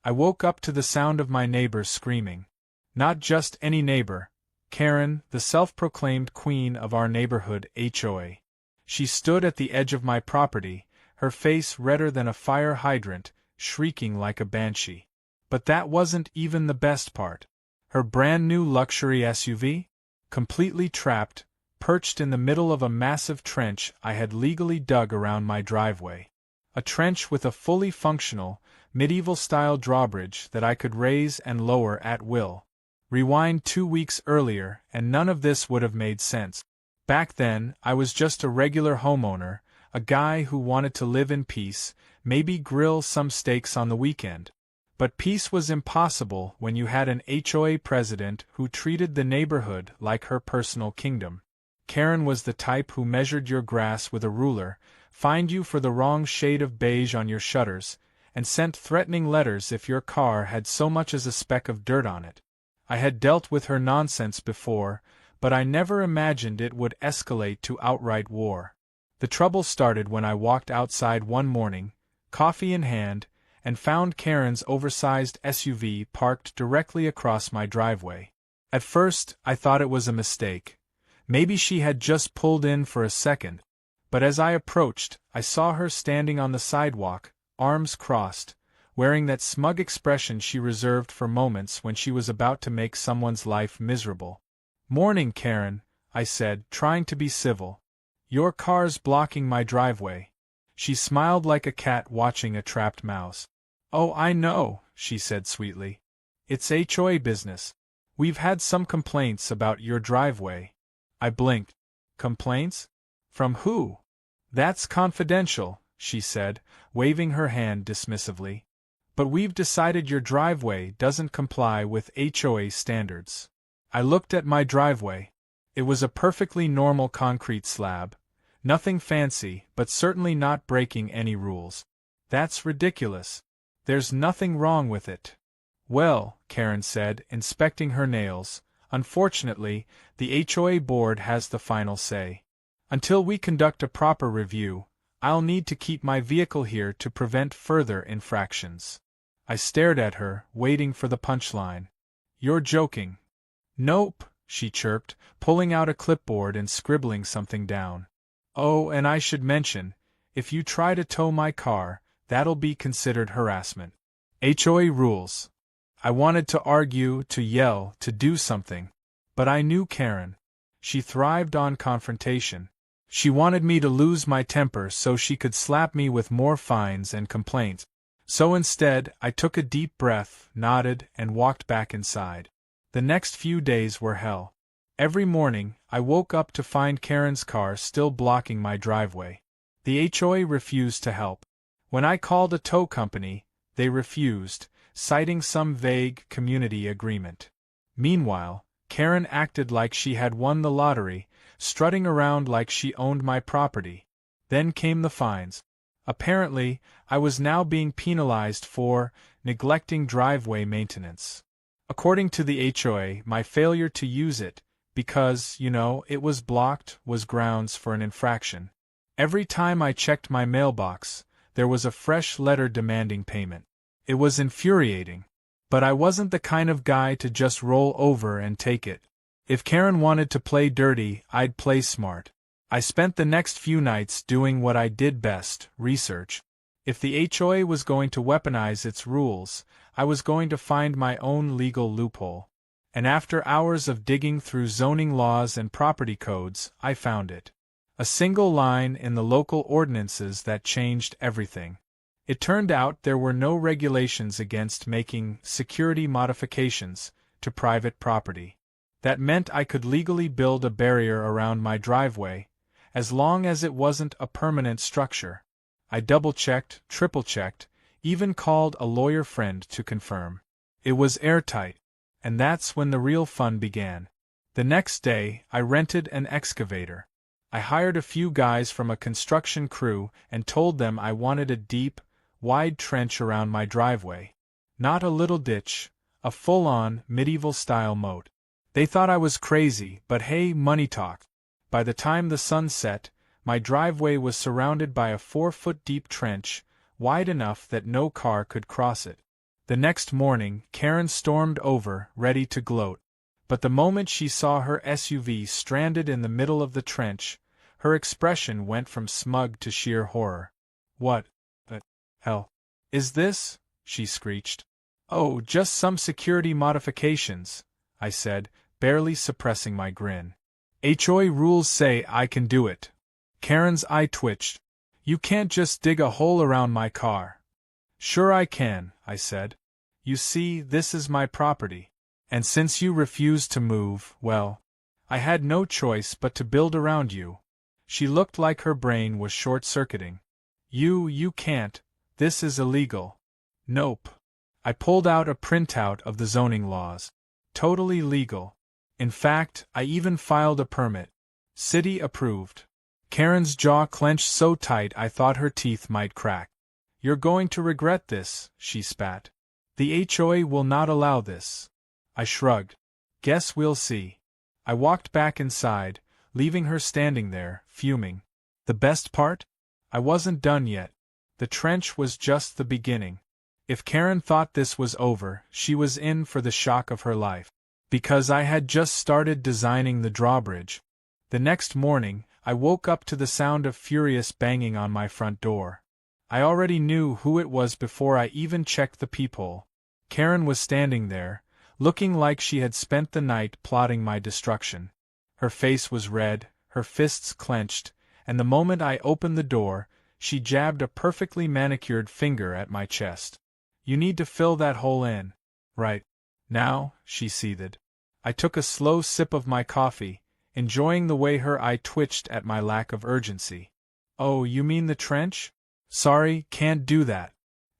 I woke up to the sound of my neighbors screaming. Not just any neighbor. Karen, the self-proclaimed queen of our neighborhood HOA. She stood at the edge of my property, her face redder than a fire hydrant, shrieking like a banshee. But that wasn't even the best part. Her brand-new luxury SUV? Completely trapped, perched in the middle of a massive trench I had legally dug around my driveway. A trench with a fully functional, medieval-style drawbridge that I could raise and lower at will. Rewind 2 weeks earlier, and none of this would have made sense. Back then, I was just a regular homeowner, a guy who wanted to live in peace, maybe grill some steaks on the weekend. But peace was impossible when you had an HOA president who treated the neighborhood like her personal kingdom. Karen was the type who measured your grass with a ruler, fined you for the wrong shade of beige on your shutters, and sent threatening letters if your car had so much as a speck of dirt on it. I had dealt with her nonsense before, but I never imagined it would escalate to outright war. The trouble started when I walked outside one morning, coffee in hand, and found Karen's oversized SUV parked directly across my driveway. At first, I thought it was a mistake. Maybe she had just pulled in for a second. But as I approached, I saw her standing on the sidewalk, arms crossed, wearing that smug expression she reserved for moments when she was about to make someone's life miserable. "Morning, Karen," I said, trying to be civil. "Your car's blocking my driveway." She smiled like a cat watching a trapped mouse. "Oh, I know," she said sweetly. "It's HOA business. We've had some complaints about your driveway." I blinked. "Complaints? From who?" "That's confidential," she said, waving her hand dismissively. "But we've decided your driveway doesn't comply with HOA standards." I looked at my driveway. It was a perfectly normal concrete slab. Nothing fancy, but certainly not breaking any rules. "That's ridiculous. There's nothing wrong with it." "Well," Karen said, inspecting her nails, "unfortunately, the HOA board has the final say. Until we conduct a proper review, I'll need to keep my vehicle here to prevent further infractions." I stared at her, waiting for the punchline. "You're joking." "Nope," she chirped, pulling out a clipboard and scribbling something down. "Oh, and I should mention, if you try to tow my car, that'll be considered harassment. HOA rules." I wanted to argue, to yell, to do something. But I knew Karen. She thrived on confrontation. She wanted me to lose my temper so she could slap me with more fines and complaints. So instead, I took a deep breath, nodded, and walked back inside. The next few days were hell. Every morning, I woke up to find Karen's car still blocking my driveway. The HOA refused to help. When I called a tow company, they refused, citing some vague community agreement. Meanwhile, Karen acted like she had won the lottery, strutting around like she owned my property. Then came the fines. Apparently, I was now being penalized for neglecting driveway maintenance. According to the HOA, my failure to use it, because, it was blocked, was grounds for an infraction. Every time I checked my mailbox, there was a fresh letter demanding payment. It was infuriating. But I wasn't the kind of guy to just roll over and take it. If Karen wanted to play dirty, I'd play smart. I spent the next few nights doing what I did best, research. If the HOA was going to weaponize its rules, I was going to find my own legal loophole. And after hours of digging through zoning laws and property codes, I found it. A single line in the local ordinances that changed everything. It turned out there were no regulations against making security modifications to private property. That meant I could legally build a barrier around my driveway, as long as it wasn't a permanent structure. I double-checked, triple-checked, even called a lawyer friend to confirm. It was airtight. And that's when the real fun began. The next day, I rented an excavator. I hired a few guys from a construction crew and told them I wanted a deep, wide trench around my driveway. Not a little ditch, a full-on, medieval-style moat. They thought I was crazy, but hey, money talked. By the time the sun set, my driveway was surrounded by a 4-foot-deep trench, wide enough that no car could cross it. The next morning, Karen stormed over, ready to gloat. But the moment she saw her SUV stranded in the middle of the trench, her expression went from smug to sheer horror. "What the hell is this?" she screeched. "Oh, just some security modifications," I said, barely suppressing my grin. "HOA rules say I can do it." Karen's eye twitched. "You can't just dig a hole around my car." "Sure I can," I said. "You see, this is my property. And since you refuse to move, well, I had no choice but to build around you." She looked like her brain was short-circuiting. You can't. This is illegal." "Nope." I pulled out a printout of the zoning laws. "Totally legal. In fact, I even filed a permit. City approved." Karen's jaw clenched so tight I thought her teeth might crack. "You're going to regret this," she spat. "The HOA will not allow this." I shrugged. "Guess we'll see." I walked back inside, leaving her standing there, fuming. The best part? I wasn't done yet. The trench was just the beginning. If Karen thought this was over, she was in for the shock of her life. Because I had just started designing the drawbridge. The next morning, I woke up to the sound of furious banging on my front door. I already knew who it was before I even checked the peephole. Karen was standing there, looking like she had spent the night plotting my destruction. Her face was red, her fists clenched, and the moment I opened the door, she jabbed a perfectly manicured finger at my chest. "You need to fill that hole in. Right now," she seethed. I took a slow sip of my coffee, enjoying the way her eye twitched at my lack of urgency. "Oh, you mean the trench? Sorry, can't do that.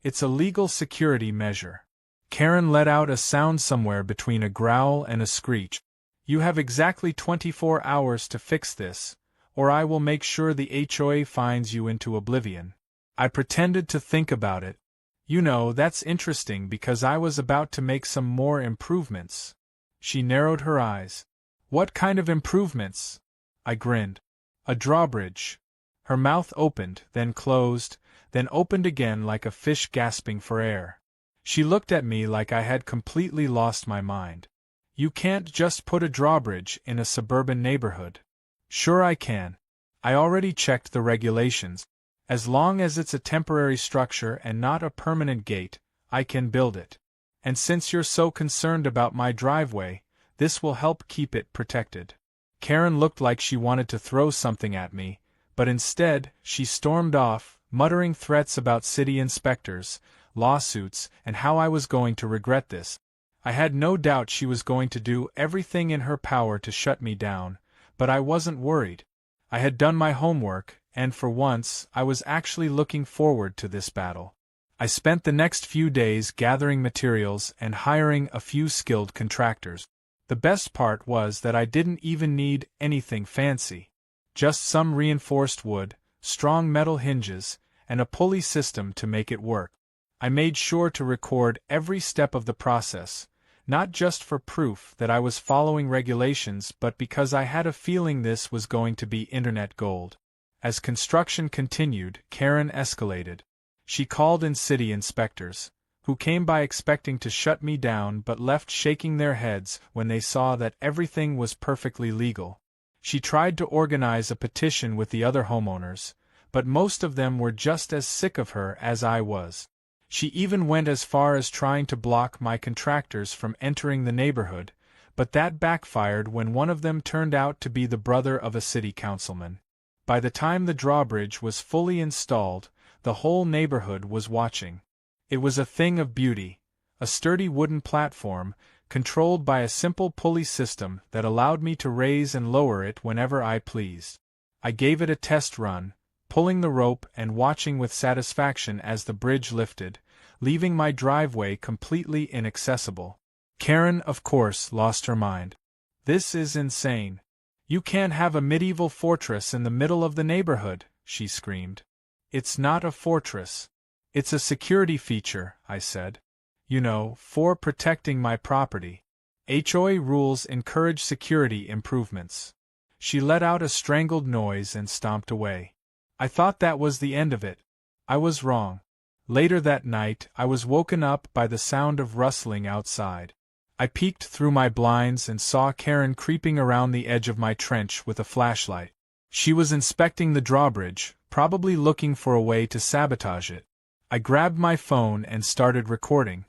It's a legal security measure." Karen let out a sound somewhere between a growl and a screech. "You have exactly 24 hours to fix this, or I will make sure the HOA fines you into oblivion." I pretended to think about it. "You know, that's interesting because I was about to make some more improvements." She narrowed her eyes. "What kind of improvements?" I grinned. "A drawbridge." Her mouth opened, then closed, then opened again like a fish gasping for air. She looked at me like I had completely lost my mind. "You can't just put a drawbridge in a suburban neighborhood." "Sure I can. I already checked the regulations. As long as it's a temporary structure and not a permanent gate, I can build it. And since you're so concerned about my driveway, this will help keep it protected." Karen looked like she wanted to throw something at me, but instead, she stormed off, muttering threats about city inspectors, lawsuits, and how I was going to regret this. I had no doubt she was going to do everything in her power to shut me down, but I wasn't worried. I had done my homework, and for once, I was actually looking forward to this battle. I spent the next few days gathering materials and hiring a few skilled contractors. The best part was that I didn't even need anything fancy. Just some reinforced wood, strong metal hinges, and a pulley system to make it work. I made sure to record every step of the process, not just for proof that I was following regulations but because I had a feeling this was going to be internet gold. As construction continued, Karen escalated. She called in city inspectors, who came by expecting to shut me down but left shaking their heads when they saw that everything was perfectly legal. She tried to organize a petition with the other homeowners, but most of them were just as sick of her as I was. She even went as far as trying to block my contractors from entering the neighborhood, but that backfired when one of them turned out to be the brother of a city councilman. By the time the drawbridge was fully installed, the whole neighborhood was watching. It was a thing of beauty, a sturdy wooden platform, controlled by a simple pulley system that allowed me to raise and lower it whenever I pleased. I gave it a test run, pulling the rope and watching with satisfaction as the bridge lifted, leaving my driveway completely inaccessible. Karen, of course, lost her mind. "This is insane. You can't have a medieval fortress in the middle of the neighborhood," she screamed. "It's not a fortress. It's a security feature," I said. "You know, for protecting my property. HOA rules encourage security improvements." She let out a strangled noise and stomped away. I thought that was the end of it. I was wrong. Later that night, I was woken up by the sound of rustling outside. I peeked through my blinds and saw Karen creeping around the edge of my trench with a flashlight. She was inspecting the drawbridge, probably looking for a way to sabotage it. I grabbed my phone and started recording.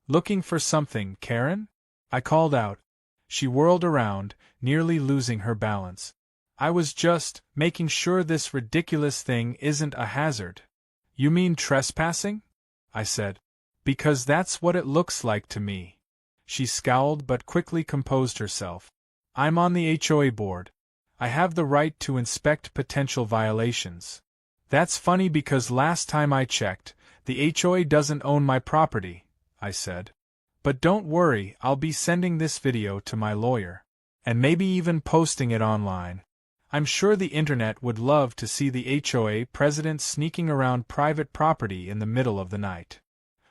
"Looking for something, Karen?" I called out. She whirled around, nearly losing her balance. "I was just making sure this ridiculous thing isn't a hazard." "You mean trespassing?" I said. "Because that's what it looks like to me." She scowled but quickly composed herself. "I'm on the HOA board. I have the right to inspect potential violations." "That's funny because last time I checked, the HOA doesn't own my property," I said. "But don't worry, I'll be sending this video to my lawyer. And maybe even posting it online. I'm sure the internet would love to see the HOA president sneaking around private property in the middle of the night."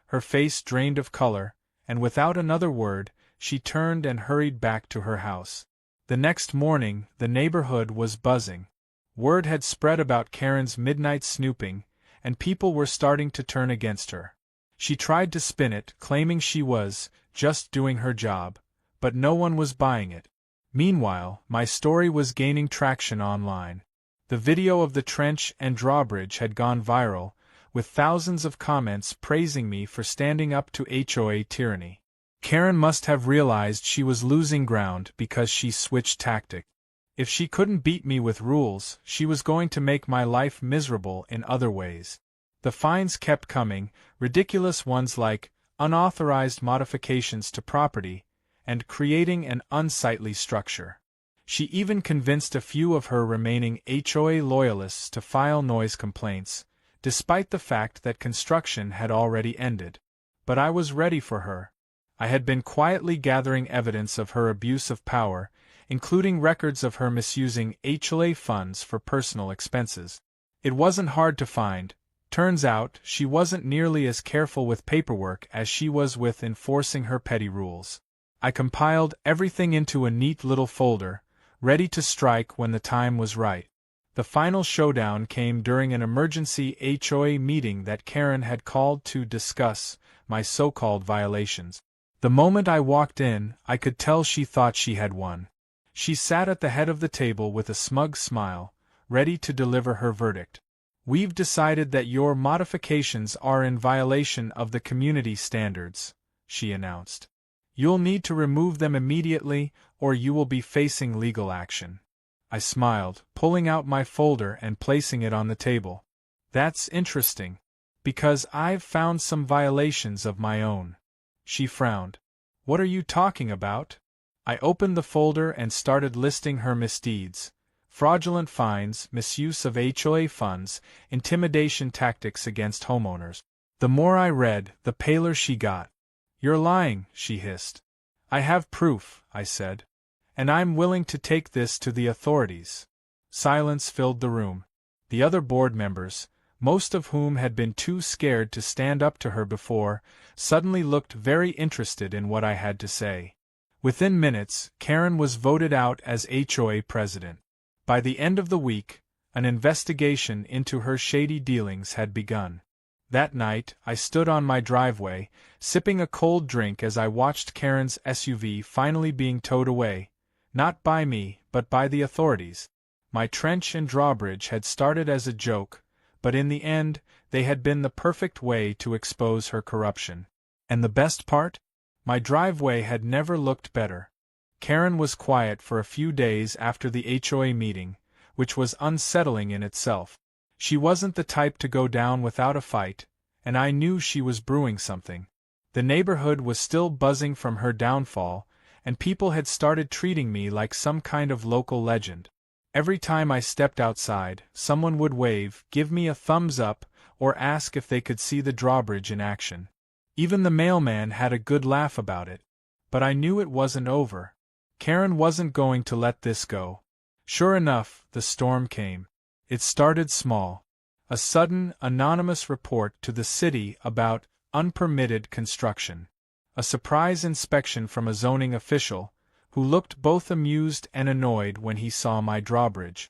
Her face drained of color, and without another word, she turned and hurried back to her house. The next morning, the neighborhood was buzzing. Word had spread about Karen's midnight snooping, and people were starting to turn against her. She tried to spin it, claiming she was just doing her job, but no one was buying it. Meanwhile, my story was gaining traction online. The video of the trench and drawbridge had gone viral, with thousands of comments praising me for standing up to HOA tyranny. Karen must have realized she was losing ground because she switched tactics. If she couldn't beat me with rules, she was going to make my life miserable in other ways. The fines kept coming, ridiculous ones like unauthorized modifications to property and creating an unsightly structure. She even convinced a few of her remaining HOA loyalists to file noise complaints, despite the fact that construction had already ended. But I was ready for her. I had been quietly gathering evidence of her abuse of power, including records of her misusing HOA funds for personal expenses. It wasn't hard to find. Turns out, she wasn't nearly as careful with paperwork as she was with enforcing her petty rules. I compiled everything into a neat little folder, ready to strike when the time was right. The final showdown came during an emergency HOA meeting that Karen had called to discuss my so-called violations. The moment I walked in, I could tell she thought she had won. She sat at the head of the table with a smug smile, ready to deliver her verdict. "We've decided that your modifications are in violation of the community standards," she announced. "You'll need to remove them immediately, or you will be facing legal action." I smiled, pulling out my folder and placing it on the table. "That's interesting, because I've found some violations of my own." She frowned. "What are you talking about?" I opened the folder and started listing her misdeeds: fraudulent fines, misuse of HOA funds, intimidation tactics against homeowners. The more I read, the paler she got. "You're lying," she hissed. "I have proof," I said. "And I'm willing to take this to the authorities." Silence filled the room. The other board members, most of whom had been too scared to stand up to her before, suddenly looked very interested in what I had to say. Within minutes, Karen was voted out as HOA president. By the end of the week, an investigation into her shady dealings had begun. That night, I stood on my driveway, sipping a cold drink as I watched Karen's SUV finally being towed away, not by me, but by the authorities. My trench and drawbridge had started as a joke, but in the end, they had been the perfect way to expose her corruption. And the best part? My driveway had never looked better. Karen was quiet for a few days after the HOA meeting, which was unsettling in itself. She wasn't the type to go down without a fight, and I knew she was brewing something. The neighborhood was still buzzing from her downfall, and people had started treating me like some kind of local legend. Every time I stepped outside, someone would wave, give me a thumbs up, or ask if they could see the drawbridge in action. Even the mailman had a good laugh about it. But I knew it wasn't over. Karen wasn't going to let this go. Sure enough, the storm came. It started small. A sudden, anonymous report to the city about unpermitted construction. A surprise inspection from a zoning official, who looked both amused and annoyed when he saw my drawbridge.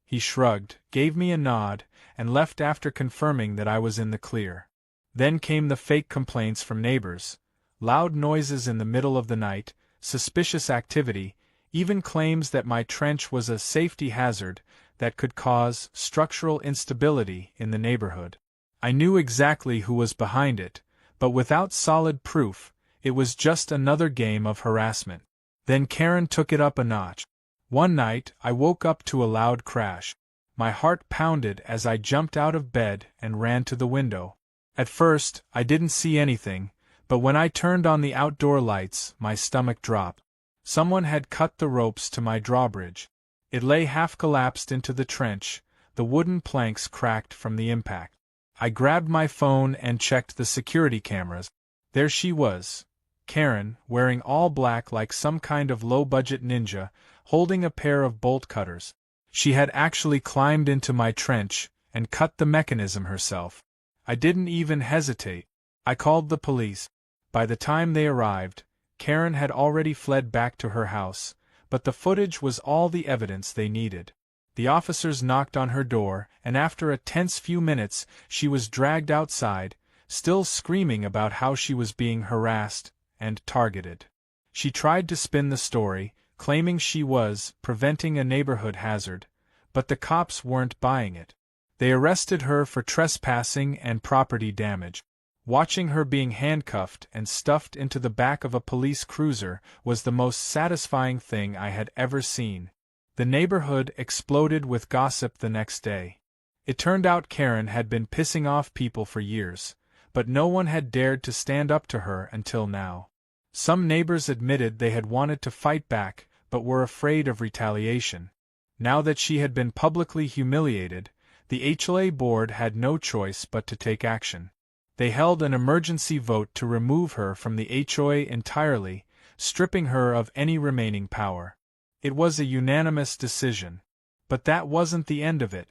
He shrugged, gave me a nod, and left after confirming that I was in the clear. Then came the fake complaints from neighbors, loud noises in the middle of the night, suspicious activity, even claims that my trench was a safety hazard that could cause structural instability in the neighborhood. I knew exactly who was behind it, but without solid proof, it was just another game of harassment. Then Karen took it up a notch. One night, I woke up to a loud crash. My heart pounded as I jumped out of bed and ran to the window. At first, I didn't see anything, but when I turned on the outdoor lights, my stomach dropped. Someone had cut the ropes to my drawbridge. It lay half-collapsed into the trench, the wooden planks cracked from the impact. I grabbed my phone and checked the security cameras. There she was, Karen, wearing all black like some kind of low-budget ninja, holding a pair of bolt cutters. She had actually climbed into my trench and cut the mechanism herself. I didn't even hesitate. I called the police. By the time they arrived, Karen had already fled back to her house, but the footage was all the evidence they needed. The officers knocked on her door, and after a tense few minutes, she was dragged outside, still screaming about how she was being harassed and targeted. She tried to spin the story, claiming she was preventing a neighborhood hazard, but the cops weren't buying it. They arrested her for trespassing and property damage. Watching her being handcuffed and stuffed into the back of a police cruiser was the most satisfying thing I had ever seen. The neighborhood exploded with gossip the next day. It turned out Karen had been pissing off people for years, but no one had dared to stand up to her until now. Some neighbors admitted they had wanted to fight back but were afraid of retaliation. Now that she had been publicly humiliated, the HOA board had no choice but to take action. They held an emergency vote to remove her from the HOA entirely, stripping her of any remaining power. It was a unanimous decision. But that wasn't the end of it.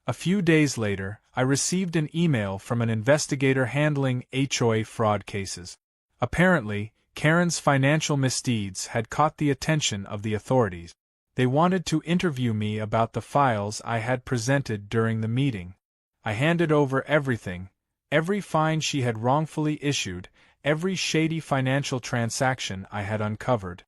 A few days later, I received an email from an investigator handling HOA fraud cases. Apparently, Karen's financial misdeeds had caught the attention of the authorities. They wanted to interview me about the files I had presented during the meeting. I handed over everything, every fine she had wrongfully issued, every shady financial transaction I had uncovered.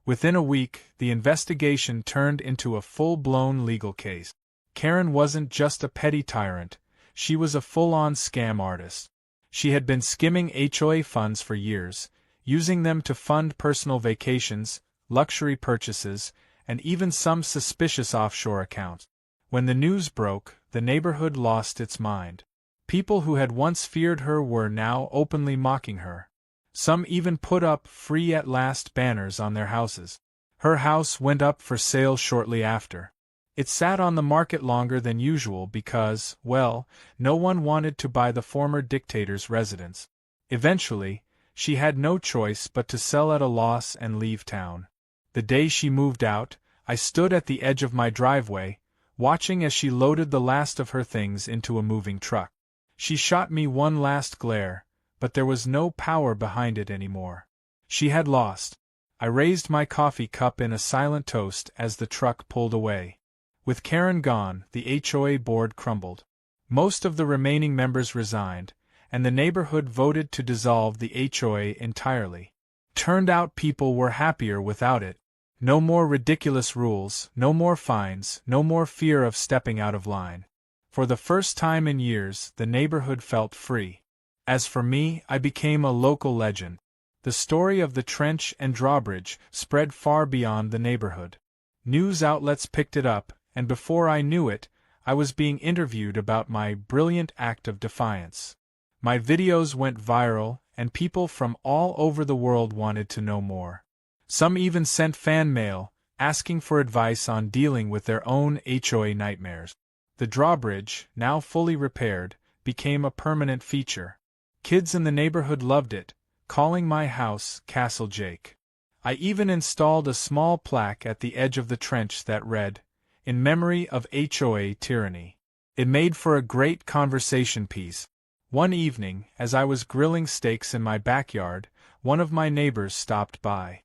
Within a week, the investigation turned into a full-blown legal case. Karen wasn't just a petty tyrant, she was a full-on scam artist. She had been skimming HOA funds for years, using them to fund personal vacations, luxury purchases, and even some suspicious offshore accounts. When the news broke, the neighborhood lost its mind. People who had once feared her were now openly mocking her. Some even put up "free at last" banners on their houses. Her house went up for sale shortly after. It sat on the market longer than usual because, well, no one wanted to buy the former dictator's residence. Eventually, she had no choice but to sell at a loss and leave town. The day she moved out, I stood at the edge of my driveway, watching as she loaded the last of her things into a moving truck. She shot me one last glare, but there was no power behind it anymore. She had lost. I raised my coffee cup in a silent toast as the truck pulled away. With Karen gone, the HOA board crumbled. Most of the remaining members resigned, and the neighborhood voted to dissolve the HOA entirely. Turned out people were happier without it. No more ridiculous rules, no more fines, no more fear of stepping out of line. For the first time in years, the neighborhood felt free. As for me, I became a local legend. The story of the trench and drawbridge spread far beyond the neighborhood. News outlets picked it up, and before I knew it, I was being interviewed about my brilliant act of defiance. My videos went viral, and people from all over the world wanted to know more. Some even sent fan mail, asking for advice on dealing with their own HOA nightmares. The drawbridge, now fully repaired, became a permanent feature. Kids in the neighborhood loved it, calling my house Castle Jake. I even installed a small plaque at the edge of the trench that read, "In memory of HOA tyranny." It made for a great conversation piece. One evening, as I was grilling steaks in my backyard, one of my neighbors stopped by.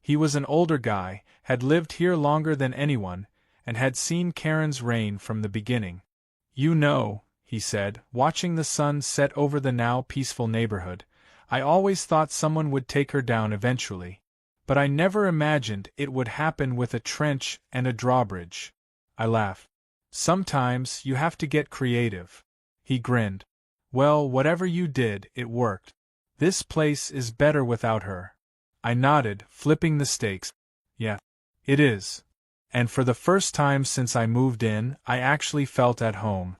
He was an older guy, had lived here longer than anyone, and had seen Karen's reign from the beginning. "You know," he said, watching the sun set over the now peaceful neighborhood. I always thought someone would take her down eventually. But I never imagined it would happen with a trench and a drawbridge. I laughed. Sometimes you have to get creative. He grinned. Well, whatever you did, it worked. This place is better without her. I nodded, flipping the stakes. Yeah, it is. And for the first time since I moved in, I actually felt at home.